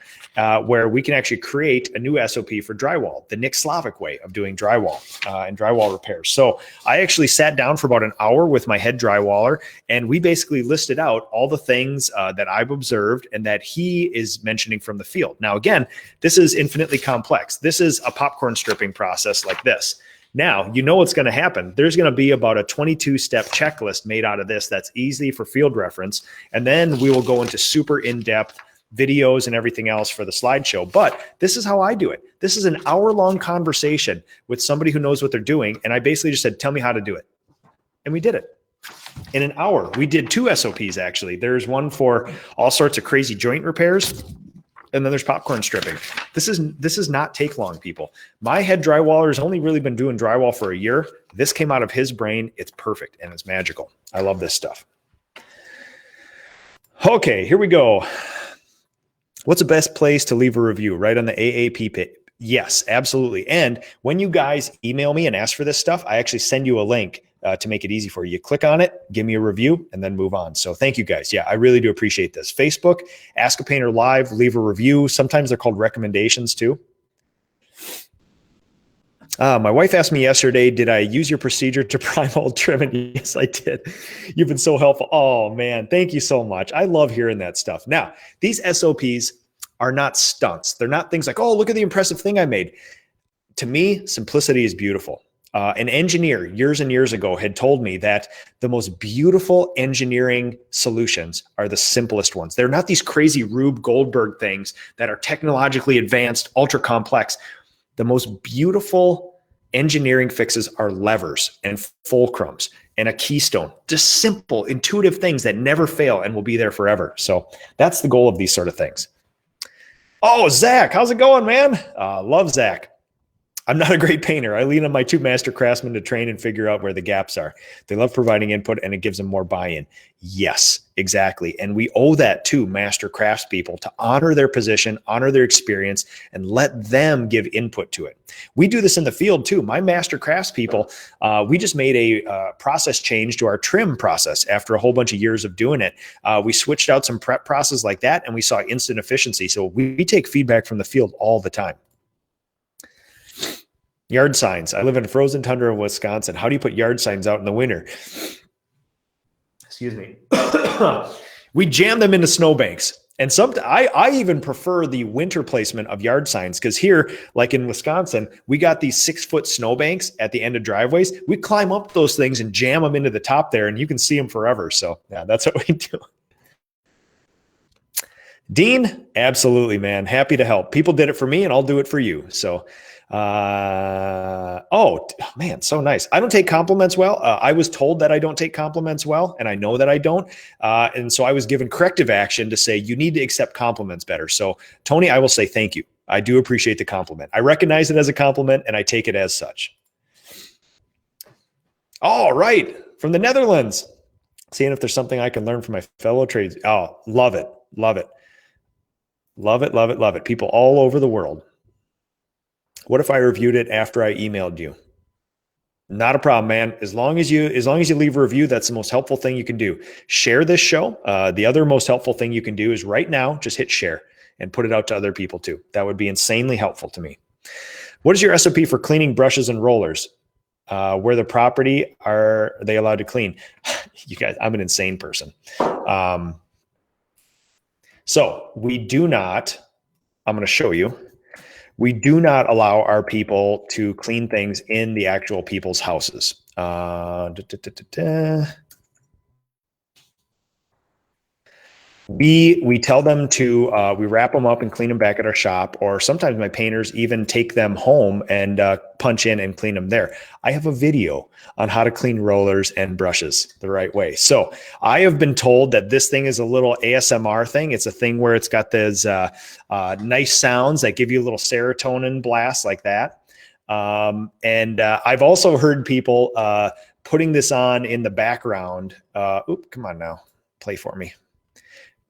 where we can actually create a new SOP for drywall, the Nick Slavic way of doing drywall and drywall repairs. So I actually sat down for about an hour with my head drywaller, and we basically listed out all the things that I've observed and that he is mentioning from the field. Now, again, this is infinitely complex. This is a popcorn stripping process like this. Now, you know what's going to happen. There's going to be about a 22-step checklist made out of this that's easy for field reference. And then we will go into super in-depth videos and everything else for the slideshow. But this is how I do it. This is an hour-long conversation with somebody who knows what they're doing. And I basically just said, tell me how to do it. And we did it. In an hour, we did 2 SOPs, actually. There's one for all sorts of crazy joint repairs. And then there's popcorn stripping. This is not take long, people. My head drywaller has only really been doing drywall for a year. This came out of his brain. It's perfect and it's magical. I love this stuff. Okay, here we go. What's the best place to leave a review? Right on the AAP page. Yes, absolutely. And when you guys email me and ask for this stuff, I actually send you a link to make it easy for you. You click on it, give me a review, and then move on. So thank you guys. Yeah, I really do appreciate this. Facebook, Ask a Painter Live, leave a review. Sometimes they're called recommendations too. My wife asked me yesterday, did I use your procedure to prime old trim? And yes, I did. You've been so helpful. Oh man, thank you so much. I love hearing that stuff. Now, these SOPs, are not stunts. They're not things like, oh, look at the impressive thing I made. To me, simplicity is beautiful. An engineer years and years ago had told me that the most beautiful engineering solutions are the simplest ones. They're not these crazy Rube Goldberg things that are technologically advanced, ultra complex. The most beautiful engineering fixes are levers and fulcrums and a keystone, just simple, intuitive things that never fail and will be there forever. So that's the goal of these sort of things. Oh, Zach, how's it going, man? Love Zach. I'm not a great painter. I lean on my 2 master craftsmen to train and figure out where the gaps are. They love providing input and it gives them more buy-in. Yes, exactly. And we owe that to master craftspeople to honor their position, honor their experience, and let them give input to it. We do this in the field too. My master craftspeople, we just made a process change to our trim process after a whole bunch of years of doing it. We switched out some prep process like that and we saw instant efficiency. So we take feedback from the field all the time. Yard signs. I live in a frozen tundra in Wisconsin. How do you put yard signs out in the winter? Excuse me. We jam them into snowbanks. And I even prefer the winter placement of yard signs because here, like in Wisconsin, we got these 6-foot snowbanks at the end of driveways. We climb up those things and jam them into the top there, and you can see them forever. So yeah, that's what we do. Dean, absolutely, man. Happy to help. People did it for me, and I'll do it for you. So oh man, so nice. I don't take compliments well. I was told that I don't take compliments well, and I know that I don't. And so I was given corrective action to say, you need to accept compliments better. So Tony, I will say thank you. I do appreciate the compliment. I recognize it as a compliment and I take it as such. All right. From the Netherlands, seeing if there's something I can learn from my fellow trades. Oh, love it. Love it. Love it. Love it. Love it. People all over the world. What if I reviewed it after I emailed you? Not a problem, man. As long as you leave a review, that's the most helpful thing you can do. Share this show. The other most helpful thing you can do is right now, just hit share and put it out to other people too. That would be insanely helpful to me. What is your SOP for cleaning brushes and rollers? Where the property are they allowed to clean? You guys, I'm an insane person. So we do not, I'm going to show you. We do not allow our people to clean things in the actual people's houses. We tell them to, we wrap them up and clean them back at our shop, or sometimes my painters even take them home and punch in and clean them there. I have a video on how to clean rollers and brushes the right way. So I have been told that this thing is a little ASMR thing. It's a thing where it's got those nice sounds that give you a little serotonin blast like that. And I've also heard people putting this on in the background. Come on now, play for me.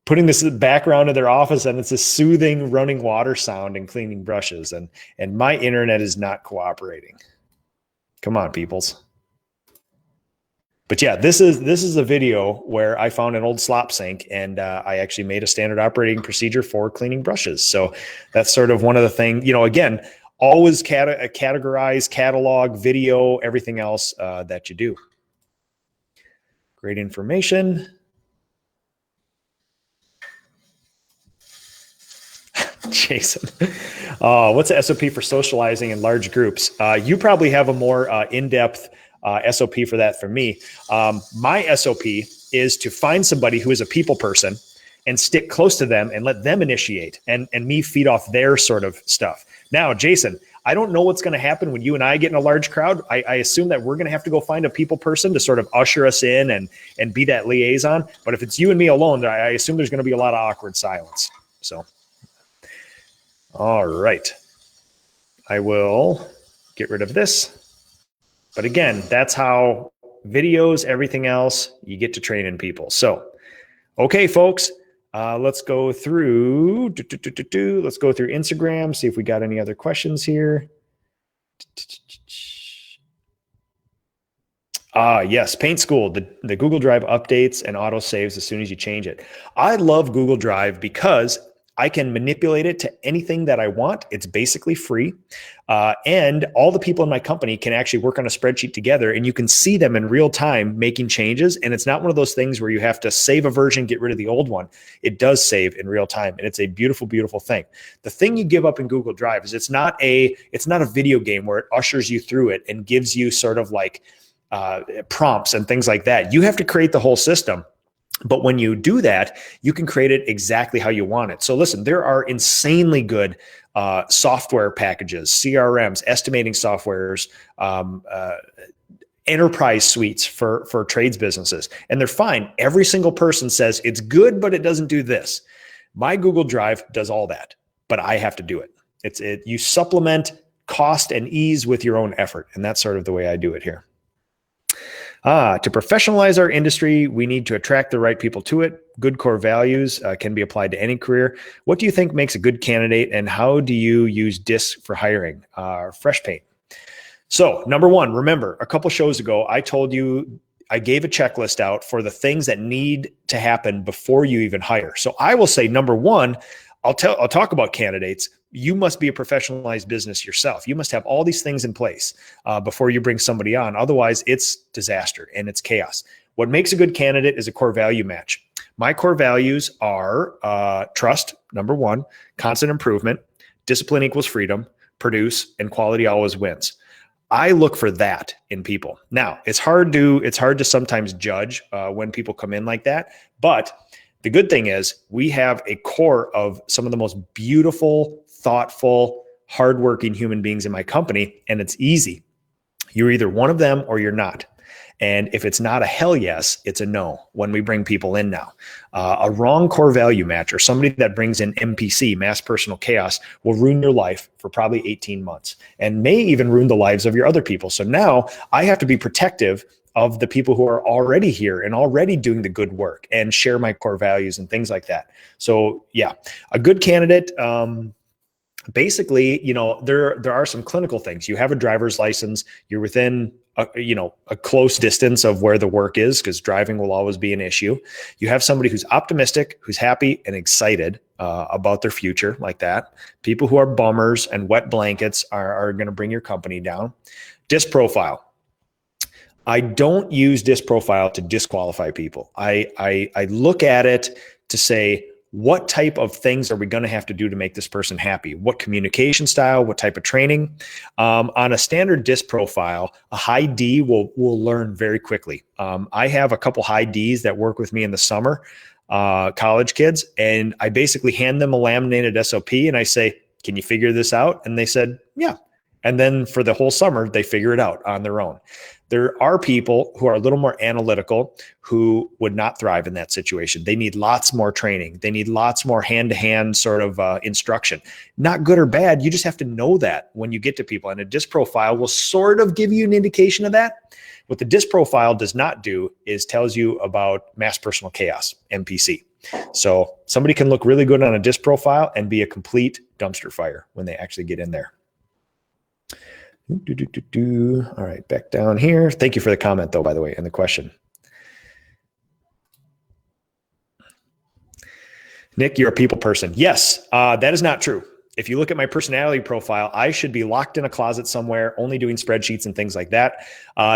Putting this in the background of their office, and it's a soothing running water sound and cleaning brushes. And my internet is not cooperating. Come on, peoples. But yeah, this is a video where I found an old slop sink, and I actually made a standard operating procedure for cleaning brushes. So that's sort of one of the things, again, always categorize, catalog, video, everything else that you do. Great information. Jason, what's the SOP for socializing in large groups? You probably have a more in-depth SOP for that from me. My SOP is to find somebody who is a people person and stick close to them and let them initiate and me feed off their sort of stuff. Now, Jason, I don't know what's going to happen when you and I get in a large crowd. I assume that we're going to have to go find a people person to sort of usher us in and be that liaison. But if it's you and me alone, I assume there's going to be a lot of awkward silence. So. All right. I will get rid of this. But again, that's how videos, everything else, you get to train in people. So, okay, folks, let's go through. Let's go through Instagram, see if we got any other questions here. Yes, Paint School, the Google Drive updates and auto saves as soon as you change it. I love Google Drive because I can manipulate it to anything that I want. It's basically free. And all the people in my company can actually work on a spreadsheet together, and you can see them in real time making changes. And it's not one of those things where you have to save a version, get rid of the old one. It does save in real time. And it's a beautiful, beautiful thing. The thing you give up in Google Drive is it's not a video game where it ushers you through it and gives you sort of like prompts and things like that. You have to create the whole system. But when you do that, you can create it exactly how you want it. So listen, there are insanely good software packages, CRMs, estimating softwares, enterprise suites for trades businesses, and they're fine. Every single person says it's good, but it doesn't do this. My Google Drive does all that, but I have to do it. You supplement cost and ease with your own effort, and that's sort of the way I do it here. To professionalize our industry, we need to attract the right people to it. Good core values can be applied to any career. What do you think makes a good candidate, and how do you use DISC for hiring? Fresh paint. So number one, remember a couple shows ago, I told you I gave a checklist out for the things that need to happen before you even hire. So I will say, number one, I'll talk about candidates. You must be a professionalized business yourself. You must have all these things in place before you bring somebody on. Otherwise, it's disaster and it's chaos. What makes a good candidate is a core value match. My core values are trust, number one, constant improvement, discipline equals freedom, produce, and quality always wins. I look for that in people. Now, it's hard to sometimes judge when people come in like that, but the good thing is we have a core of some of the most beautiful, thoughtful, hardworking human beings in my company, and it's easy. You're either one of them or you're not. And if it's not a hell yes, it's a no when we bring people in now. A wrong core value match or somebody that brings in MPC, mass personal chaos, will ruin your life for probably 18 months and may even ruin the lives of your other people. So now I have to be protective of the people who are already here and already doing the good work and share my core values and things like that. So yeah, a good candidate, basically, there are some clinical things. You have a driver's license, you're within a close distance of where the work is, because driving will always be an issue. You have somebody who's optimistic, who's happy and excited about their future, like that. People who are bummers and wet blankets are going to bring your company down. DISC profile. I don't use DISC profile to disqualify people. I look at it to say, what type of things are we going to have to do to make this person happy? What communication style, what type of training? On a standard DISC profile, a high D will learn very quickly. I have a couple high Ds that work with me in the summer, college kids, and I basically hand them a laminated SOP and I say, can you figure this out? And they said, yeah. And then for the whole summer, they figure it out on their own. There are people who are a little more analytical who would not thrive in that situation. They need lots more training. They need lots more hand-to-hand sort of instruction. Not good or bad. You just have to know that when you get to people. And a DISC profile will sort of give you an indication of that. What the DISC profile does not do is tells you about mass personal chaos, MPC. So somebody can look really good on a DISC profile and be a complete dumpster fire when they actually get in there. All right, back down here. Thank you for the comment, though, by the way, and the question. Nick, you're a people person. Yes, that is not true. If you look at my personality profile, I should be locked in a closet somewhere, only doing spreadsheets and things like that.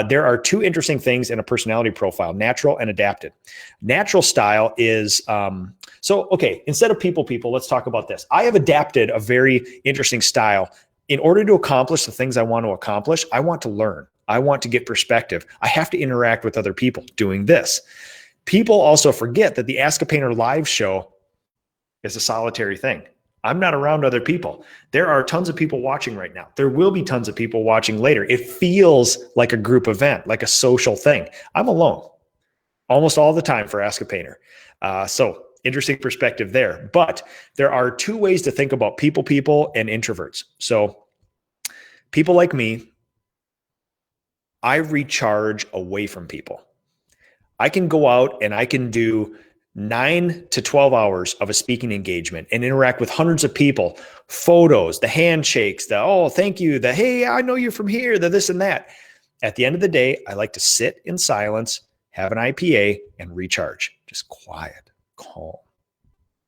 There are two interesting things in a personality profile, natural and adapted. Natural style is, okay, instead of people, let's talk about this. I have adapted a very interesting style. In order to accomplish the things I want to accomplish, I want to learn. I want to get perspective. I have to interact with other people doing this. People also forget that the Ask a Painter live show is a solitary thing. I'm not around other people. There are tons of people watching right now. There will be tons of people watching later. It feels like a group event, like a social thing. I'm alone almost all the time for Ask a Painter. So interesting perspective there. But there are two ways to think about people and introverts. So people like me, I recharge away from people. I can go out and I can do 9 to 12 hours of a speaking engagement and interact with hundreds of people, photos, the handshakes, the, oh, thank you, the, hey, I know you from here, the this and that. At the end of the day, I like to sit in silence, have an IPA and recharge. Just quiet, calm,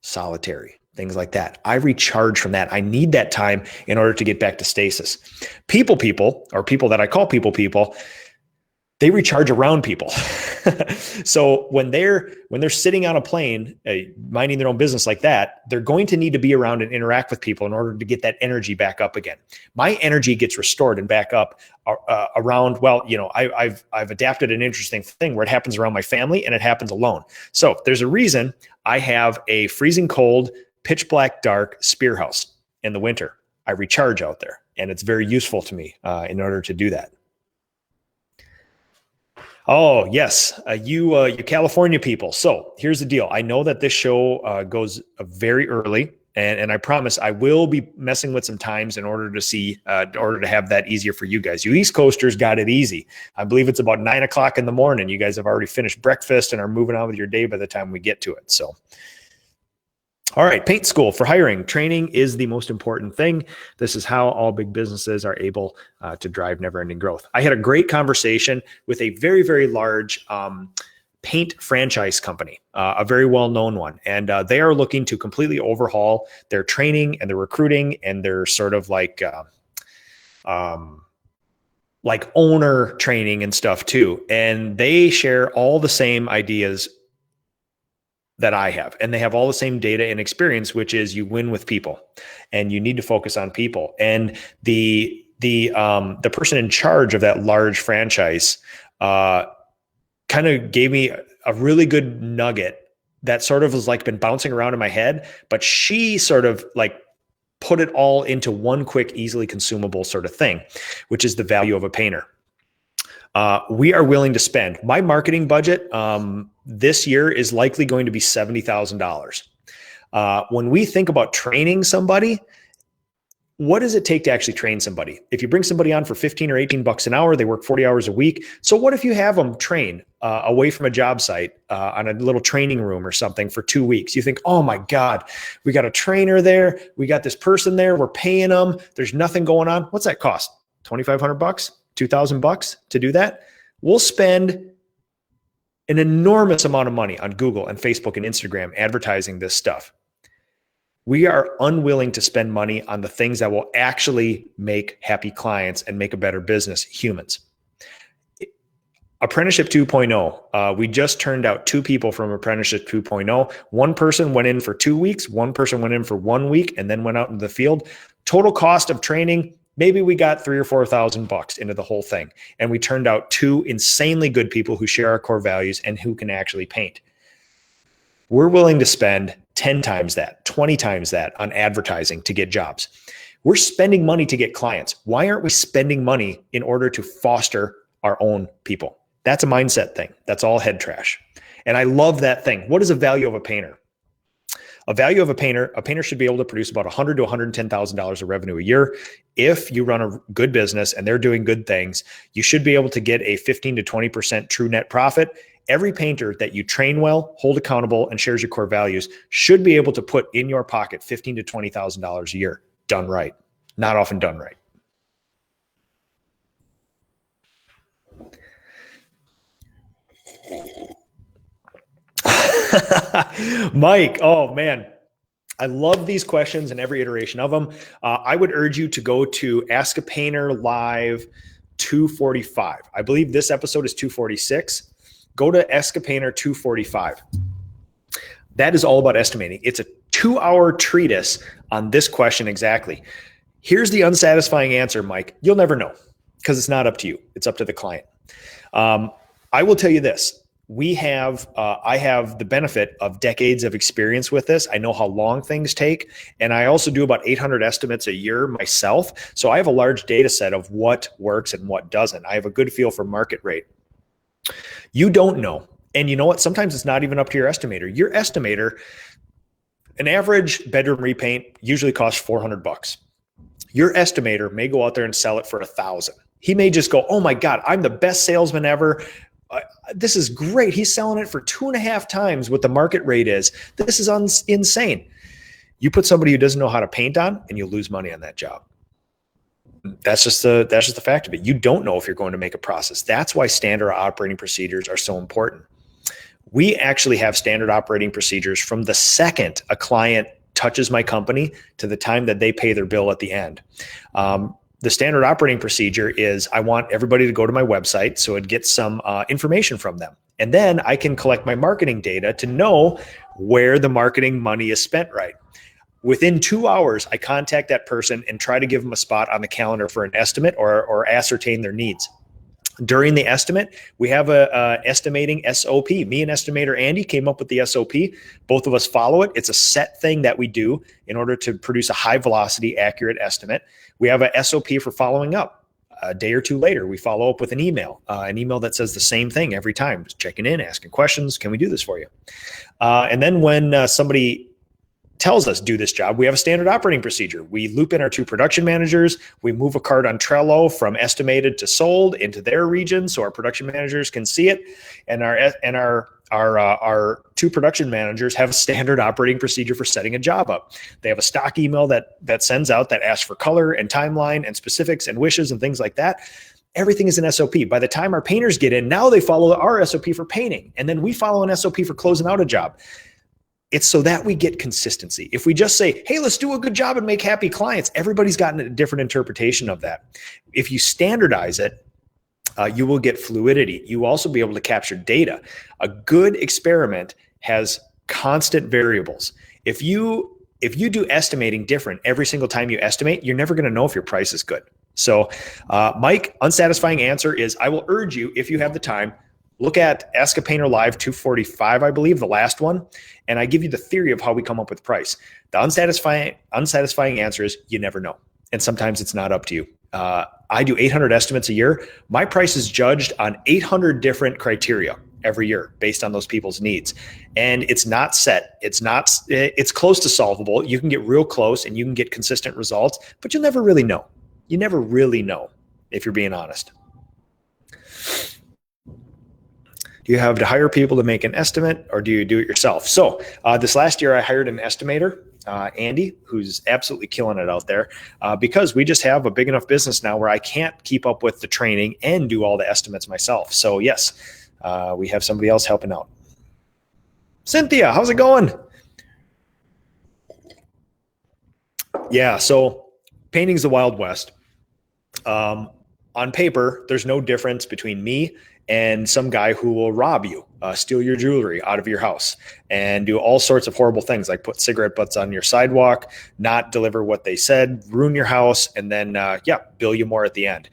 solitary. things like that. I recharge from that. I need that time in order to get back to stasis. People, or people that I call people, they recharge around people. So when they're sitting on a plane, minding their own business like that, they're going to need to be around and interact with people in order to get that energy back up again. My energy gets restored and back up around, well, I've adapted an interesting thing where it happens around my family and it happens alone. So there's a reason I have a freezing cold, pitch black, dark spear house in the winter. I recharge out there, and it's very useful to me in order to do that. Oh, yes. You California people. So here's the deal. I know that this show goes very early, and I promise I will be messing with some times in order to have that easier for you guys. You East Coasters got it easy. I believe it's about 9 o'clock in the morning. You guys have already finished breakfast and are moving on with your day by the time we get to it. So, all right, paint school for hiring. Training is the most important thing. This is how all big businesses are able to drive never-ending growth. I had a great conversation with a very, very large paint franchise company, a very well-known one. And they are looking to completely overhaul their training and their recruiting and their sort of like owner training and stuff too. And they share all the same ideas that I have, and they have all the same data and experience, which is you win with people, and you need to focus on people. And the person in charge of that large franchise kind of gave me a really good nugget that sort of was like been bouncing around in my head, but she sort of like put it all into one quick, easily consumable sort of thing, which is the value of a painter. We are willing to spend. My marketing budget this year is likely going to be $70,000. When we think about training somebody, what does it take to actually train somebody? If you bring somebody on for 15 or 18 bucks an hour, they work 40 hours a week. So what if you have them train away from a job site on a little training room or something for 2 weeks? You think, oh my God, we got a trainer there. We got this person there. We're paying them. There's nothing going on. What's that cost? 2,500 bucks, 2,000 bucks to do that? We'll spend an enormous amount of money on Google and Facebook and Instagram advertising this stuff. We are unwilling to spend money on the things that will actually make happy clients and make a better business, humans. Apprenticeship 2.0, we just turned out 2 people from Apprenticeship 2.0. One person went in for 2 weeks, one person went in for 1 week, and then went out into the field. Total cost of training, maybe we got $3,000 or $4,000 into the whole thing. And we turned out 2 insanely good people who share our core values and who can actually paint. We're willing to spend 10 times that, 20 times that on advertising to get jobs. We're spending money to get clients. Why aren't we spending money in order to foster our own people? That's a mindset thing. That's all head trash. And I love that thing. What is the value of a painter? A value of a painter should be able to produce about $100,000 to $110,000 of revenue a year. If you run a good business and they're doing good things, you should be able to get a 15 to 20% true net profit. Every painter that you train well, hold accountable, and shares your core values should be able to put in your pocket $15,000 to $20,000 a year, done right. Not often done right. Mike, oh man, I love these questions and every iteration of them. I would urge you to go to Ask a Painter Live 245. I believe this episode is 246. Go to Ask a Painter 245. That is all about estimating. It's a 2-hour treatise on this question exactly. Here's the unsatisfying answer, Mike. You'll never know because it's not up to you. It's up to the client. I will tell you this. I have the benefit of decades of experience with this. I know how long things take. And I also do about 800 estimates a year myself. So I have a large data set of what works and what doesn't. I have a good feel for market rate. You don't know. And you know what? Sometimes it's not even up to your estimator. Your estimator, an average bedroom repaint usually costs $400. Your estimator may go out there and sell it for $1,000. He may just go, oh my God, I'm the best salesman ever. This is great. He's selling it for 2.5 times what the market rate is. This is insane. You put somebody who doesn't know how to paint on and you'll lose money on that job. That's just the fact of it. You don't know if you're going to make a process. That's why standard operating procedures are so important. We actually have standard operating procedures from the second a client touches my company to the time that they pay their bill at the end. The standard operating procedure is I want everybody to go to my website so it gets some information from them. And then I can collect my marketing data to know where the marketing money is spent right. Within 2 hours, I contact that person and try to give them a spot on the calendar for an estimate or ascertain their needs. During the estimate, we have a estimating SOP. Me and estimator Andy came up with the SOP. Both of us follow it. It's a set thing that we do in order to produce a high velocity, accurate estimate. We have a SOP for following up. A day or two later, we follow up with an email that says the same thing every time, just checking in, asking questions. Can we do this for you? And then when somebody tells us do this job, we have a standard operating procedure. We loop in our 2 production managers. We move a card on Trello from estimated to sold into their region so our production managers can see it. And our 2 production managers have a standard operating procedure for setting a job up. They have a stock email that sends out that asks for color and timeline and specifics and wishes and things like that. Everything is an SOP. By the time our painters get in, now they follow our SOP for painting. And then we follow an SOP for closing out a job. It's so that we get consistency. If we just say, hey, let's do a good job and make happy clients, everybody's gotten a different interpretation of that. If you standardize it, you will get fluidity. You will also be able to capture data. A good experiment has constant variables. If you do estimating different every single time you estimate, you're never going to know if your price is good. So, Mike, unsatisfying answer is I will urge you, if you have the time, look at Ask a Painter Live 245, I believe, the last one, and I give you the theory of how we come up with price. The unsatisfying answer is you never know, and sometimes it's not up to you. I do 800 estimates a year. My price is judged on 800 different criteria every year based on those people's needs, and it's not set. It's close to solvable. You can get real close, and you can get consistent results, but you'll never really know. You never really know if you're being honest. Do you have to hire people to make an estimate, or do you do it yourself? So this last year I hired an estimator, Andy, who's absolutely killing it out there because we just have a big enough business now where I can't keep up with the training and do all the estimates myself. So yes, we have somebody else helping out. Cynthia, how's it going? Yeah, so painting's the Wild West. On paper, there's no difference between me and some guy who will rob you, steal your jewelry out of your house, and do all sorts of horrible things like put cigarette butts on your sidewalk, not deliver what they said, ruin your house, and then, bill you more at the end.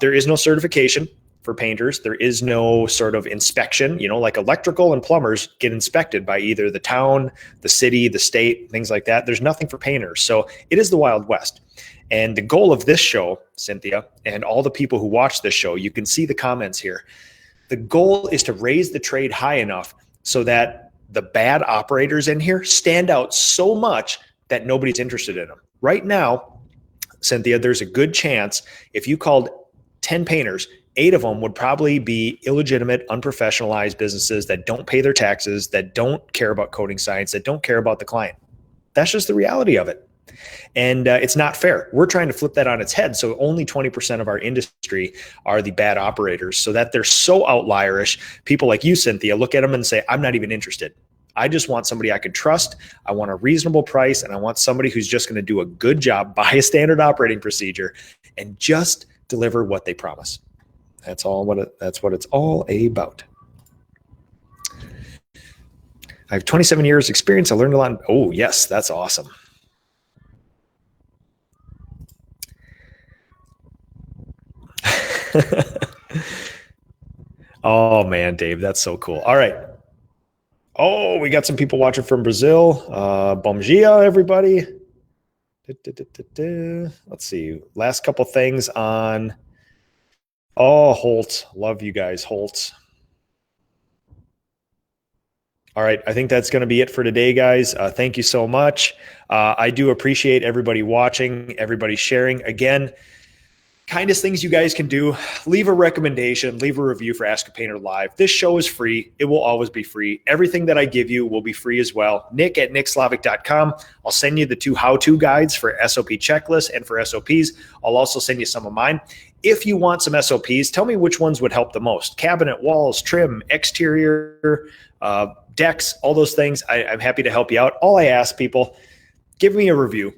There is no certification for painters. There is no sort of inspection, like electrical and plumbers get inspected by either the town, the city, the state, things like that. There's nothing for painters. So it is the Wild West. And the goal of this show, Cynthia, and all the people who watch this show, you can see the comments here. The goal is to raise the trade high enough so that the bad operators in here stand out so much that nobody's interested in them. Right now, Cynthia, there's a good chance if you called 10 painters, 8 of them would probably be illegitimate, unprofessionalized businesses that don't pay their taxes, that don't care about coding science, that don't care about the client. That's just the reality of it. And it's not fair. We're trying to flip that on its head. So only 20% of our industry are the bad operators, so that they're so outlierish. People like you, Cynthia, look at them and say, I'm not even interested. I just want somebody I can trust. I want a reasonable price, and I want somebody who's just going to do a good job by a standard operating procedure and just deliver what they promise. That's what it's all about. I have 27 years experience. I learned a lot. Oh, yes, that's awesome. Oh man, Dave, that's so cool. All right. Oh, we got some people watching from Brazil. Bom dia, everybody. Let's see. Last couple things on. Oh, Holt. Love you guys, Holt. All right. I think that's going to be it for today, guys. Thank you so much. I do appreciate everybody watching, everybody sharing. Again, kindest things you guys can do, leave a recommendation, leave a review for Ask a Painter Live. This show is free. It will always be free. Everything that I give you will be free as well. Nick@nickslavic.com. I'll send you the 2 how-to guides for SOP checklists and for SOPs. I'll also send you some of mine. If you want some SOPs, tell me which ones would help the most. Cabinet, walls, trim, exterior, decks, all those things. I'm happy to help you out. All I ask people, give me a review.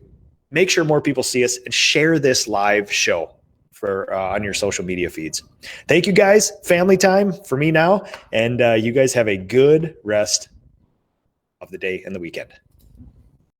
Make sure more people see us and share this live show for on your social media feeds. Thank you guys. Family time for me now. And you guys have a good rest of the day and the weekend.